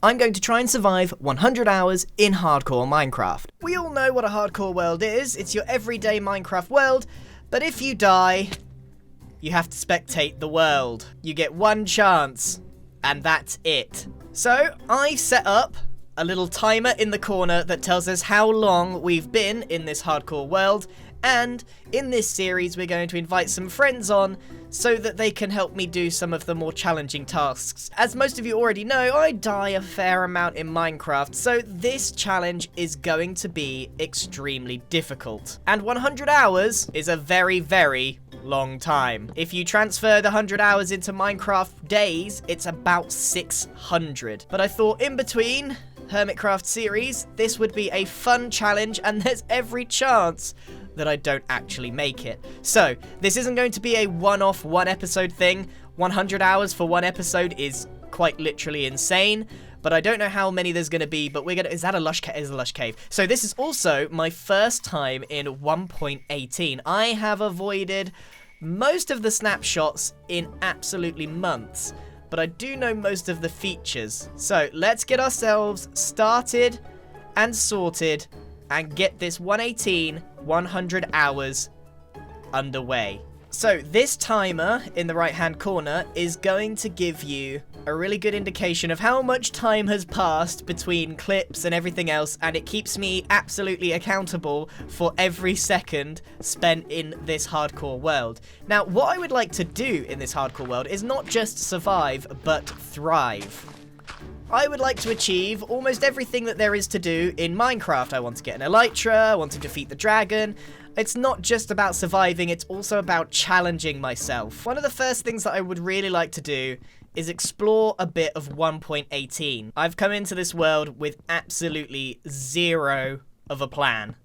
I'm going to try and survive 100 hours in hardcore Minecraft. We all know what a hardcore world is. It's your everyday Minecraft world, but if you die, you have to spectate the world. You get one chance, and that's it. So, I set up a little timer in the corner that tells us how long we've been in this hardcore world, and in this series we're going to invite some friends on so that they can help me do some of the more challenging tasks. As most of you already know, I die a fair amount in Minecraft, so this challenge is going to be extremely difficult. And 100 hours is a very, very long time. If you transfer the 100 hours into Minecraft days, it's about 600. But I thought in between Hermitcraft series, this would be a fun challenge, and there's every chance that I don't actually make it. So, this isn't going to be a one-off, one-episode thing. 100 hours for one episode is quite literally insane, but I don't know how many there's going to be, but we're going to... Is that a lush cave? Is a lush cave. So, this is also my first time in 1.18. I have avoided most of the snapshots in absolutely months, but I do know most of the features. So, let's get ourselves started and sorted and get this 118 100 hours underway. So this timer in the right hand corner is going to give you a really good indication of how much time has passed between clips and everything else, and it keeps me absolutely accountable for every second spent in this hardcore world. Now, what I would like to do in this hardcore world is not just survive, but thrive. I would like to achieve almost everything that there is to do in Minecraft. I want to get an elytra, I want to defeat the dragon. It's not just about surviving, it's also about challenging myself. One of the first things that I would really like to do is explore a bit of 1.18. I've come into this world with absolutely zero of a plan.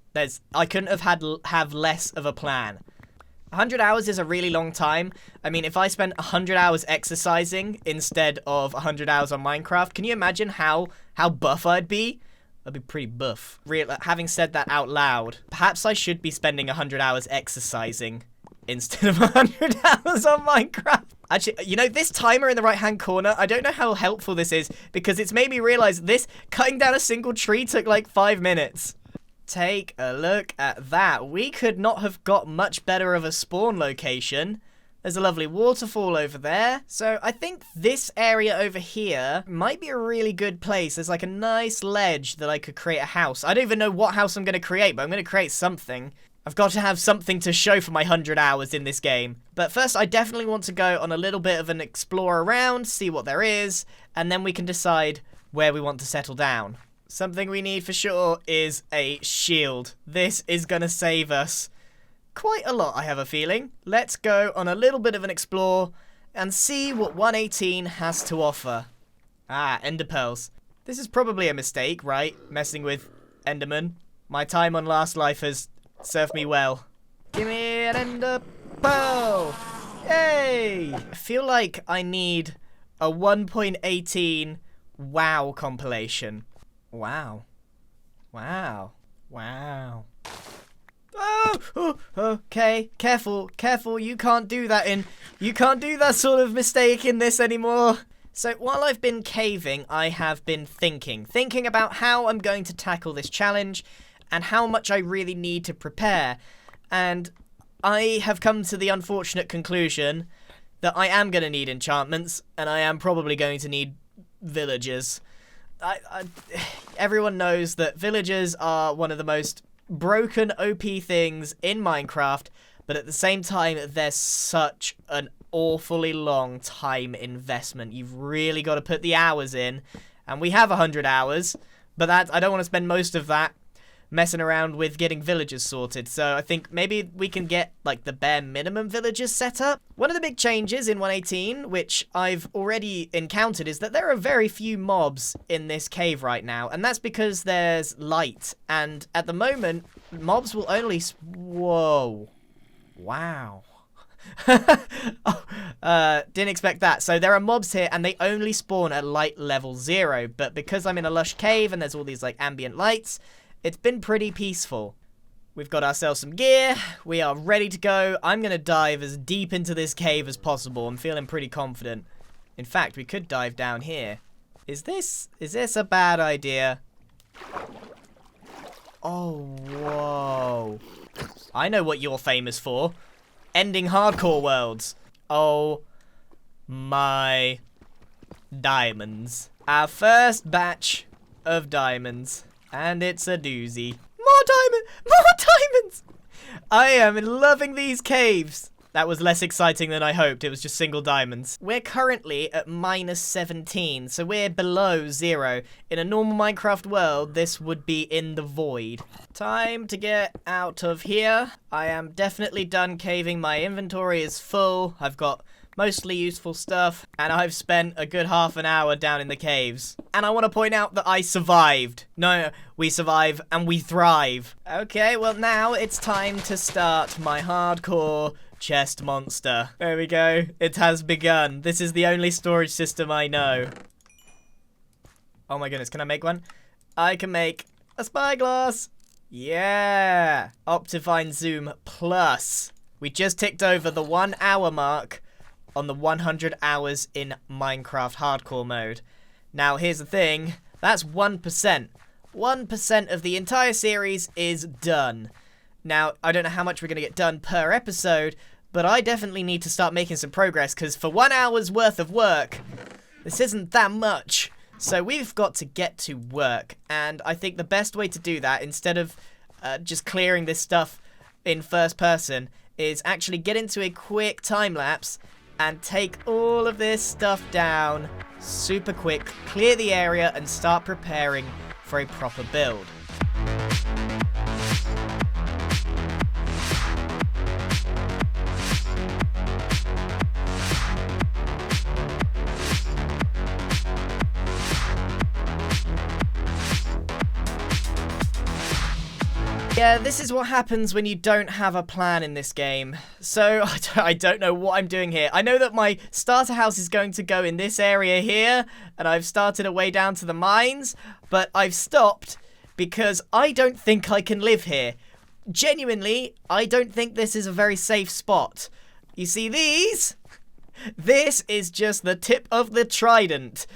I couldn't have less of a plan. 100 hours is a really long time. I mean, if I spent 100 hours exercising instead of 100 hours on Minecraft, can you imagine how buff I'd be? I'd be pretty buff. Having said that out loud, perhaps I should be spending 100 hours exercising instead of 100 hours on Minecraft. Actually, you know, this timer in the right-hand corner, I don't know how helpful this is, because it's made me realize cutting down a single tree took like 5 minutes. Take a look at that. We could not have got much better of a spawn location. There's a lovely waterfall over there. So I think this area over here might be a really good place. There's like a nice ledge that I could create a house. I don't even know what house I'm going to create, but I'm going to create something. I've got to have something to show for my 100 hours in this game. But first, I definitely want to go on a little bit of an explore around, see what there is, and then we can decide where we want to settle down. Something we need for sure is a shield. This is going to save us quite a lot, I have a feeling. Let's go on a little bit of an explore and see what 118 has to offer. Ah, ender pearls. This is probably a mistake, right? Messing with enderman. My time on Last Life has served me well. Give me an ender pearl! Yay! I feel like I need a 1.18 WoW compilation. Wow. Wow. Wow. Oh, okay. Careful. You can't do that sort of mistake in this anymore. So while I've been caving, I have been thinking about how I'm going to tackle this challenge and how much I really need to prepare. And I have come to the unfortunate conclusion that I am going to need enchantments, and I am probably going to need villagers. Everyone knows that villagers are one of the most broken OP things in Minecraft, but at the same time, they're such an awfully long time investment. You've really got to put the hours in, and we have 100 hours, but I don't want to spend most of that messing around with getting villagers sorted, so I think maybe we can get like the bare minimum villagers set up. One of the big changes in 118, which I've already encountered, is that there are very few mobs in this cave right now, and that's because there's light, and at the moment, mobs will only... Whoa. Wow. Didn't expect that. So there are mobs here, and they only spawn at light level 0, but because I'm in a lush cave and there's all these like ambient lights, it's been pretty peaceful. We've got ourselves some gear. We are ready to go. I'm going to dive as deep into this cave as possible. I'm feeling pretty confident. In fact, we could dive down here. Is this a bad idea? Oh, whoa. I know what you're famous for. Ending hardcore worlds. Oh my diamonds. Our first batch of diamonds. And it's a doozy. More diamonds! I am loving these caves. That was less exciting than I hoped. It was just single diamonds. We're currently at -17, so we're below 0. In a normal Minecraft world, this would be in the void. Time to get out of here. I am definitely done caving. My inventory is full. I've got mostly useful stuff, and I've spent a good half an hour down in the caves. And I want to point out that I survived. No, we survive and we thrive. Okay, well now it's time to start my hardcore chest monster. There we go. It has begun. This is the only storage system I know. Oh my goodness, can I make one? I can make a spyglass. Yeah. Optifine Zoom Plus. We just ticked over the 1 hour mark on the 100 hours in Minecraft hardcore mode. Now here's the thing. That's 1%. 1% of the entire series is done. Now, I don't know how much we're going to get done per episode, but I definitely need to start making some progress, because for 1 hour's worth of work, this isn't that much. So we've got to get to work, and I think the best way to do that, instead of just clearing this stuff in first person, is actually get into a quick time lapse and take all of this stuff down super quick, clear the area, and start preparing for a proper build. Yeah, this is what happens when you don't have a plan in this game. So, I don't know what I'm doing here. I know that my starter house is going to go in this area here, and I've started a way down to the mines, but I've stopped because I don't think I can live here. Genuinely, I don't think this is a very safe spot. You see these? This is just the tip of the trident,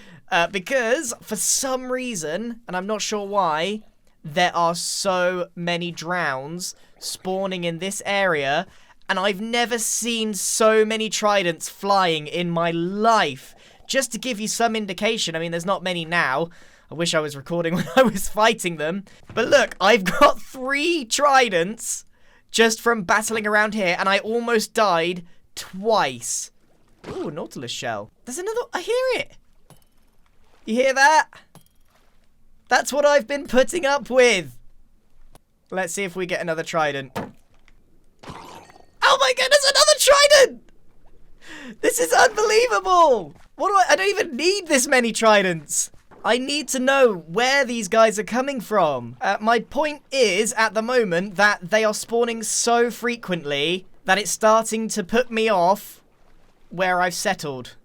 because for some reason, and I'm not sure why, there are so many drowns spawning in this area, and I've never seen so many tridents flying in my life. Just to give you some indication, I mean, there's not many now. I wish I was recording when I was fighting them. But look, I've got 3 tridents just from battling around here, and I almost died twice. Ooh, Nautilus shell. There's another, I hear it. You hear that? That's what I've been putting up with. Let's see if we get another trident. Oh my goodness, another trident! This is unbelievable! I don't even need this many tridents. I need to know where these guys are coming from. My point is, at the moment, that they are spawning so frequently that it's starting to put me off where I've settled.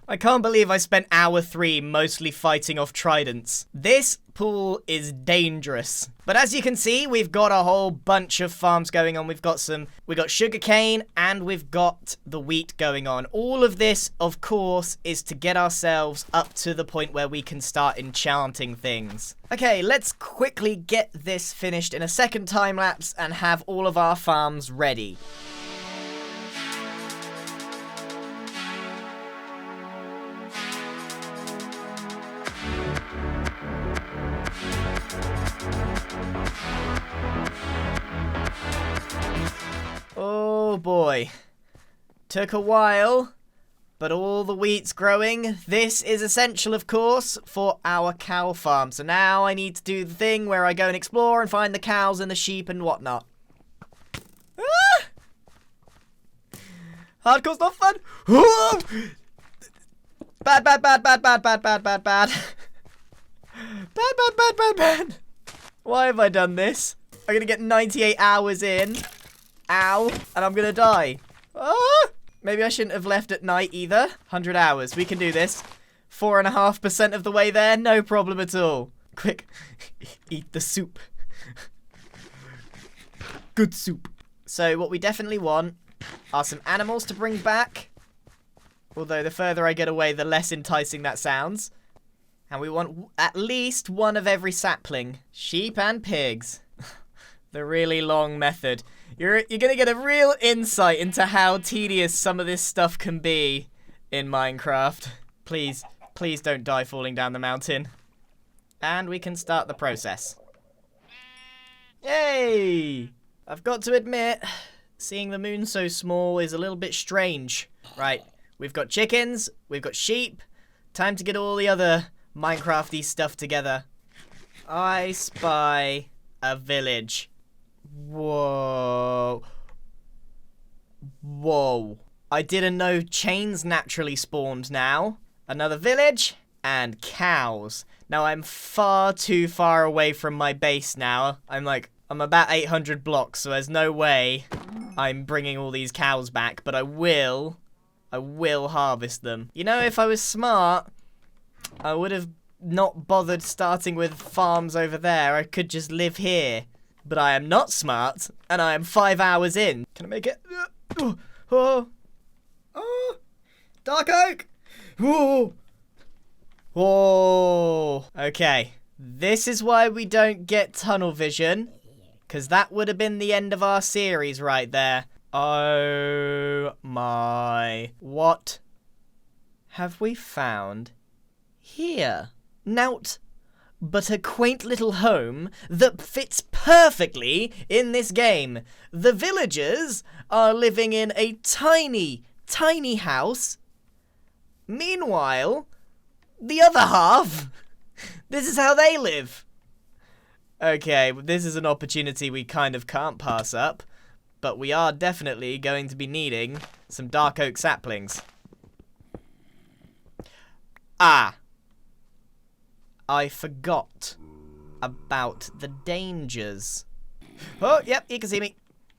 I can't believe I spent hour 3 mostly fighting off tridents. This pool is dangerous. But as you can see, we've got a whole bunch of farms going on. We've got sugarcane, and we've got the wheat going on. All of this, of course, is to get ourselves up to the point where we can start enchanting things. Okay, let's quickly get this finished in a second time lapse and have all of our farms ready. Oh boy. Took a while, but all the wheat's growing. This is essential, of course, for our cow farm. So now I need to do the thing where I go and explore and find the cows and the sheep and whatnot. Ah! Hardcore's not fun. Bad, bad, bad, bad, bad, bad, bad, bad, bad. Bad, bad, bad, bad, bad. Why have I done this? I'm gonna get 98 hours in. Ow. And I'm gonna die. Ah! Maybe I shouldn't have left at night either. 100 hours. We can do this. 4.5% of the way there. No problem at all. Quick. Eat the soup. Good soup. So what we definitely want are some animals to bring back. Although the further I get away, the less enticing that sounds. And we want at least one of every sapling. Sheep and pigs. The really long method. You're gonna get a real insight into how tedious some of this stuff can be in Minecraft. Please don't die falling down the mountain. And we can start the process. Yay! I've got to admit, seeing the moon so small is a little bit strange. Right, we've got chickens, we've got sheep. Time to get all the other Minecrafty stuff together. I spy a village. Whoa. Whoa. I didn't know chains naturally spawned now. Another village and cows. Now I'm far too far away from my base now. I'm about 800 blocks, so there's no way I'm bringing all these cows back, but I will harvest them. You know, if I was smart, I would have not bothered starting with farms over there. I could just live here. But I am not smart, and I am 5 hours in. Can I make it? Oh. Dark oak! Whoa! Whoa! Okay. This is why we don't get tunnel vision, because that would have been the end of our series right there. Oh my. What have we found here? Naught but a quaint little home that fits perfectly in this game. The villagers are living in a tiny, tiny house. Meanwhile, the other half, this is how they live. Okay, this is an opportunity we kind of can't pass up, but we are definitely going to be needing some dark oak saplings. Ah. I forgot about the dangers. Oh, yep, you can see me.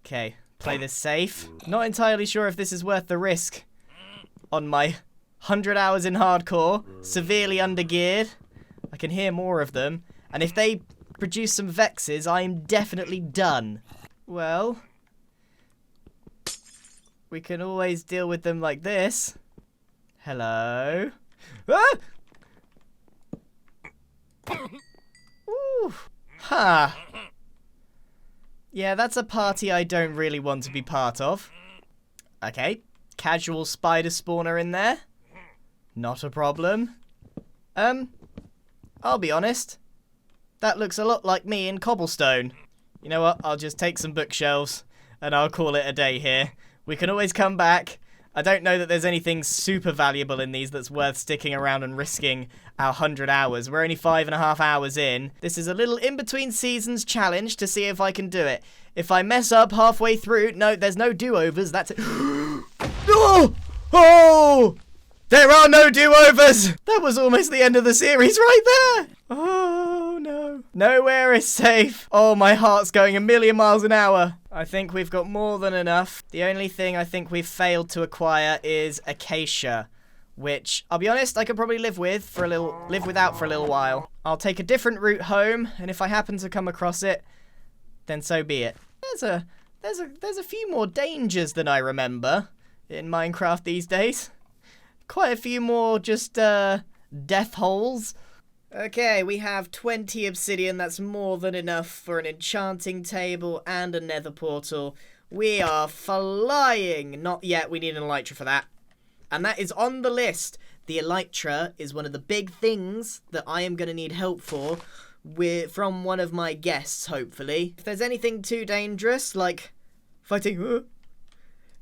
Okay, play this safe. Not entirely sure if this is worth the risk on my 100 hours in hardcore, severely undergeared. I can hear more of them, and if they produce some vexes, I am definitely done. Well, we can always deal with them like this. Hello? Ah! Ooh. Ha! Yeah, that's a party I don't really want to be part of. Okay, casual spider spawner in there. Not a problem. I'll be honest. That looks a lot like me in cobblestone. You know what? I'll just take some bookshelves and I'll call it a day here. We can always come back. I don't know that there's anything super valuable in these that's worth sticking around and risking our 100 hours. We're only 5.5 hours in. This is a little in-between seasons challenge to see if I can do it. If I mess up halfway through, no, there's no do-overs, that's it. Oh! Oh! There are no do-overs! That was almost the end of the series right there! Oh, no. Nowhere is safe. Oh, my heart's going a million miles an hour. I think we've got more than enough. The only thing I think we've failed to acquire is acacia, which, I'll be honest, I could probably live without for a little while. I'll take a different route home, and if I happen to come across it, then so be it. There's a few more dangers than I remember in Minecraft these days. Quite a few more just death holes. Okay, we have 20 obsidian. That's more than enough for an enchanting table and a nether portal. We are flying. Not yet, we need an elytra for that. And that is on the list. The elytra is one of the big things that I am going to need help for from one of my guests, hopefully. If there's anything too dangerous, like fighting...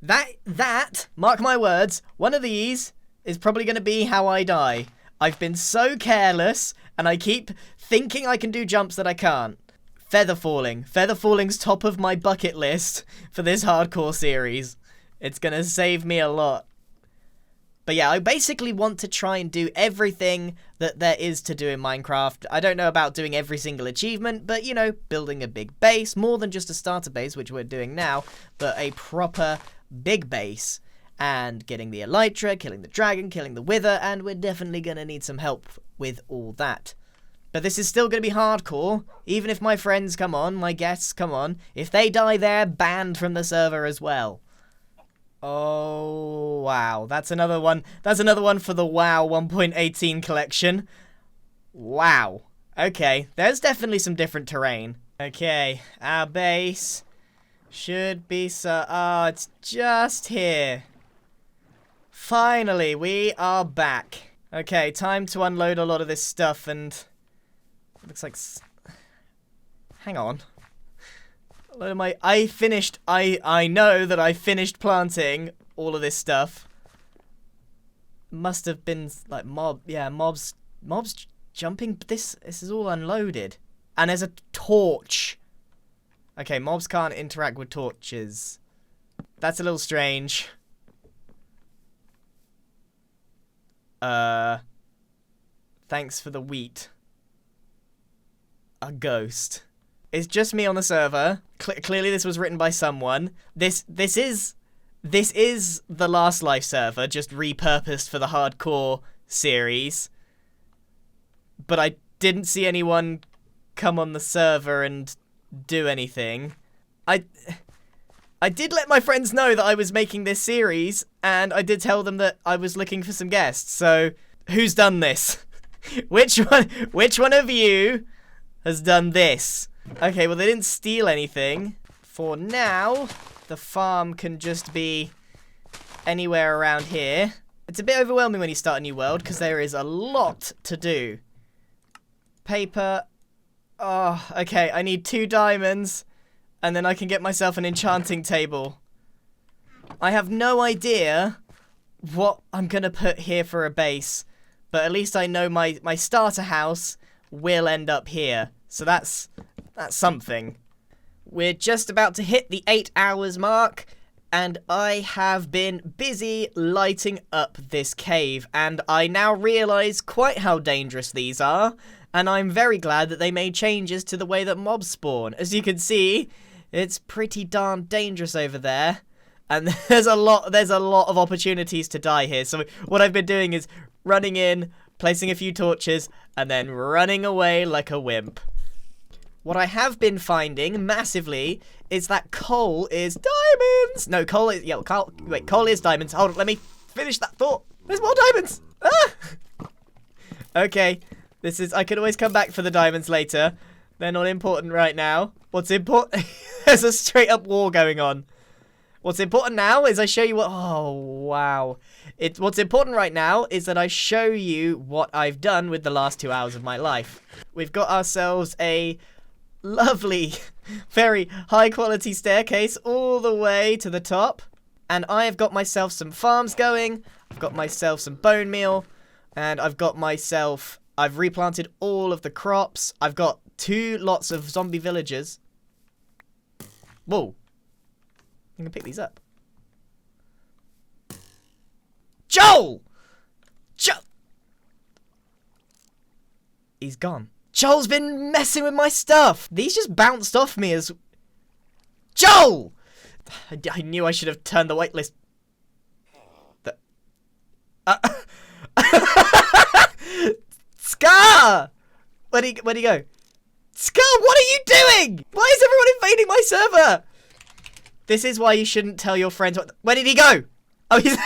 That, mark my words, one of these is probably going to be how I die. I've been so careless, and I keep thinking I can do jumps that I can't. Feather falling. Feather falling's top of my bucket list for this hardcore series. It's going to save me a lot. But yeah, I basically want to try and do everything that there is to do in Minecraft. I don't know about doing every single achievement, but, you know, building a big base, more than just a starter base, which we're doing now, but a proper big base. And getting the elytra, killing the dragon, killing the wither, and we're definitely going to need some help with all that. But this is still going to be hardcore, even if my friends come on, my guests come on. If they die, they're banned from the server as well. Oh, wow. That's another one. That's another one for the WoW 1.18 collection. Wow. Okay, there's definitely some different terrain. Okay, our base should be oh, it's just here. Finally, we are back. Okay, time to unload a lot of this stuff and... It looks like... Hang on. I know that I finished planting all of this stuff. Must have been like mobs jumping. This is all unloaded. And there's a torch. Okay, mobs can't interact with torches. That's a little strange. Thanks for the wheat. A ghost. It's just me on the server. Clearly this was written by someone. This is the Last Life server, just repurposed for the hardcore series. But I didn't see anyone come on the server and do anything. I did let my friends know that I was making this series, and I did tell them that I was looking for some guests. So, who's done this? Which one of you has done this? Okay, well, they didn't steal anything. For now, the farm can just be anywhere around here. It's a bit overwhelming when you start a new world, because there is a lot to do. Paper. Oh, okay, I need 2 diamonds, and then I can get myself an enchanting table. I have no idea what I'm going to put here for a base, but at least I know my starter house will end up here. So that's something. We're just about to hit the 8 hours mark, and I have been busy lighting up this cave, and I now realise quite how dangerous these are, and I'm very glad that they made changes to the way that mobs spawn. As you can see, it's pretty darn dangerous over there, and there's a lot of opportunities to die here. So what I've been doing is running in, placing a few torches, and then running away like a wimp. What I have been finding massively is that coal is diamonds. No, coal is... Yeah, coal is diamonds. Hold on, let me finish that thought. There's more diamonds. Ah! Okay, this is... I can always come back for the diamonds later. They're not important right now. What's important... There's a straight up war going on. What's important now is I show you what... Oh, wow. What's important right now is that I show you what I've done with the last 2 hours of my life. We've got ourselves a... lovely, very high quality staircase all the way to the top. And I have got myself some farms going. I've got myself some bone meal. And I've replanted all of the crops. I've got 2 lots of zombie villagers. Whoa. I'm gonna pick these up. Joel! He's gone. Joel's been messing with my stuff. These just bounced off me as... Joel! I knew I should have turned the whitelist. Scar! Where'd he go? Scar, what are you doing? Why is everyone invading my server? This is why you shouldn't tell your friends what... Where did he go? Oh, he's...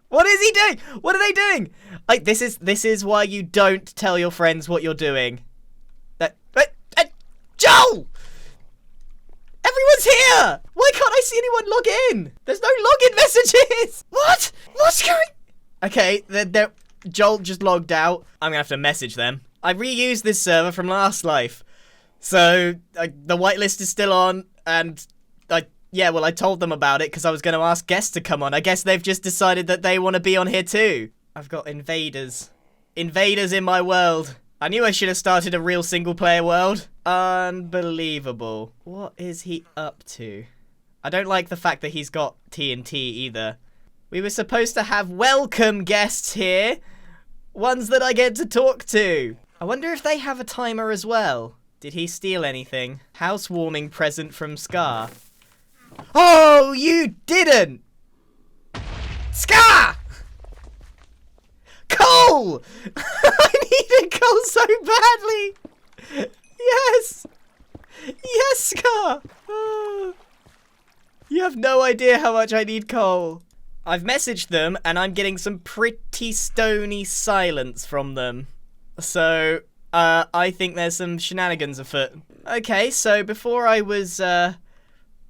What is he doing? What are they doing? Like, this is why you don't tell your friends what you're doing. Joel! Everyone's here! Why can't I see anyone log in? There's no login messages! What? What's going... Okay, Joel just logged out. I'm gonna have to message them. I reused this server from Last Life. So, the whitelist is still on, and... Yeah, well, I told them about it because I was going to ask guests to come on. I guess they've just decided that they want to be on here too. I've got invaders. Invaders in my world. I knew I should have started a real single-player world. Unbelievable. What is he up to? I don't like the fact that he's got TNT either. We were supposed to have welcome guests here. Ones that I get to talk to. I wonder if they have a timer as well. Did he steal anything? Housewarming present from Scar. Oh, you didn't! Scar! Coal! I needed coal so badly! Yes! Yes, Scar! Oh. You have no idea how much I need coal. I've messaged them, and I'm getting some pretty stony silence from them. So, I think there's some shenanigans afoot. Okay, so before I was,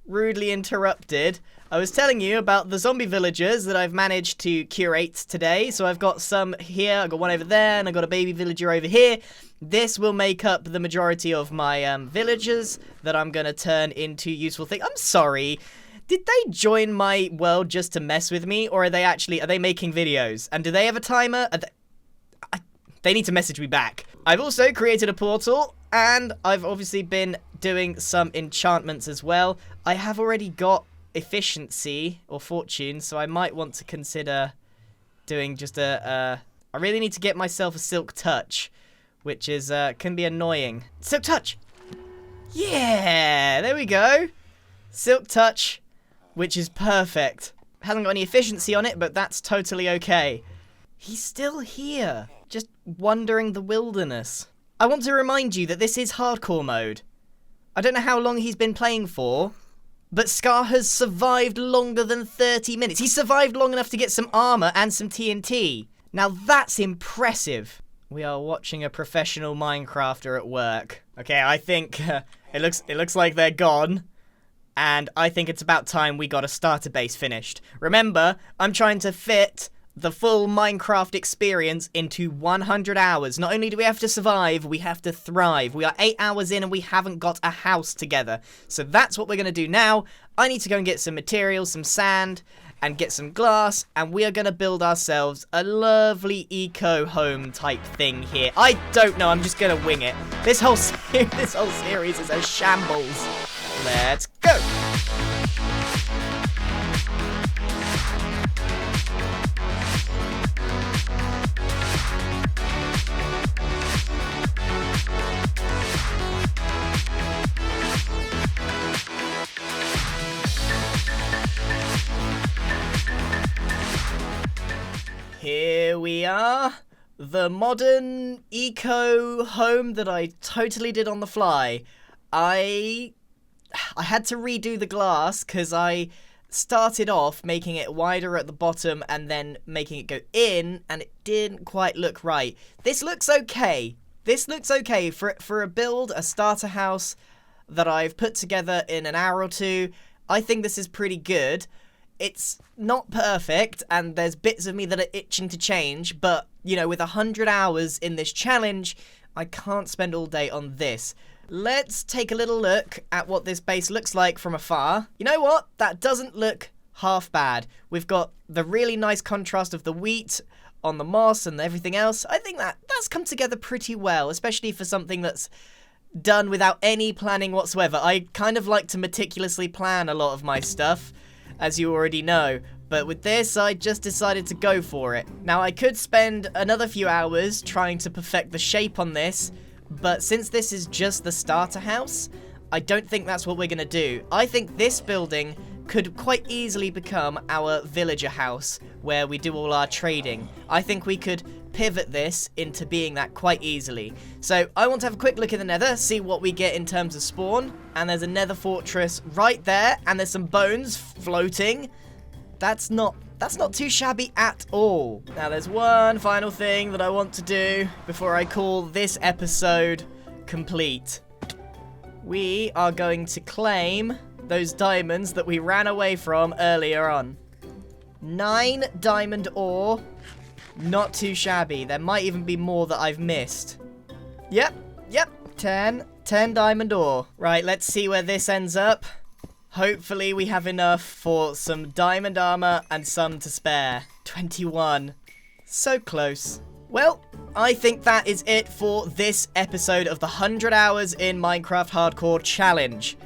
rudely interrupted, I was telling you about the zombie villagers that I've managed to curate today. So I've got some here, I've got one over there, and I've got a baby villager over here. This will make up the majority of my villagers that I'm going to turn into useful things. I'm sorry, did they join my world just to mess with me? Or are they making videos? And do they have a timer? They need to message me back. I've also created a portal, and I've obviously been doing some enchantments as well. I have already got efficiency or fortune, so I might want to consider doing just I really need to get myself a silk touch, which is can be annoying. Silk touch! Yeah, there we go. Silk touch, which is perfect. Hasn't got any efficiency on it, but that's totally okay. He's still here, just wandering the wilderness. I want to remind you that this is hardcore mode. I don't know how long he's been playing for, but Scar has survived longer than 30 minutes. He survived long enough to get some armor and some TNT. Now that's impressive. We are watching a professional Minecrafter at work. Okay, I think it looks like they're gone. And I think it's about time we got a starter base finished. Remember, I'm trying to fit the full Minecraft experience into 100 hours. Not only do we have to survive, we have to thrive. We are 8 hours in and we haven't got a house together. So that's what we're going to do now. I need to go and get some materials, some sand, and get some glass, and we are going to build ourselves a lovely eco home type thing here. I don't know, I'm just going to wing it. This whole series is a shambles. Let's go. Here we are, the modern eco home that I totally did on the fly. I had to redo the glass because I started off making it wider at the bottom and then making it go in, and it didn't quite look right. This looks okay. This looks okay for a build, a starter house that I've put together in an hour or two. I think this is pretty good. It's not perfect, and there's bits of me that are itching to change, but, you know, with 100 hours in this challenge, I can't spend all day on this. Let's take a little look at what this base looks like from afar. You know what? That doesn't look half bad. We've got the really nice contrast of the wheat on the moss and everything else. I think that's come together pretty well, especially for something that's done without any planning whatsoever. I kind of like to meticulously plan a lot of my stuff, as you already know, but with this I just decided to go for it. Now I could spend another few hours trying to perfect the shape on this, but since this is just the starter house, I don't think that's what we're gonna do. I think this building could quite easily become our villager house where we do all our trading. I think we could pivot this into being that quite easily. So I want to have a quick look in the nether, see what we get in terms of spawn. And there's a nether fortress right there, and there's some bones floating. That's not too shabby at all. Now there's one final thing that I want to do before I call this episode complete. We are going to claim those diamonds that we ran away from earlier on. 9 diamond ore. Not too shabby. There might even be more that I've missed. Yep. 10 diamond ore. Right, let's see where this ends up. Hopefully we have enough for some diamond armor and some to spare. 21. So close. Well, I think that is it for this episode of the 100 Hours in Minecraft Hardcore Challenge.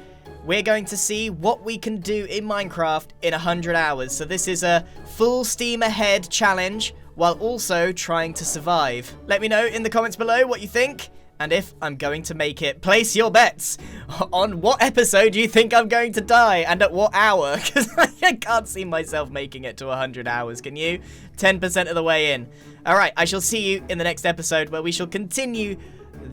We're going to see what we can do in Minecraft in 100 hours. So this is a full steam ahead challenge, while also trying to survive. Let me know in the comments below what you think, and if I'm going to make it. Place your bets on what episode you think I'm going to die, and at what hour, because I can't see myself making it to 100 hours, can you? 10% of the way in. Alright, I shall see you in the next episode, where we shall continue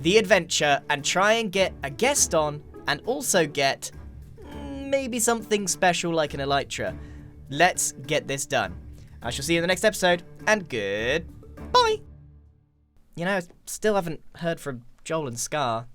the adventure, and try and get a guest on, and also get maybe something special like an elytra. Let's get this done. I shall see you in the next episode, and goodbye. You know, still haven't heard from Joel and Scar.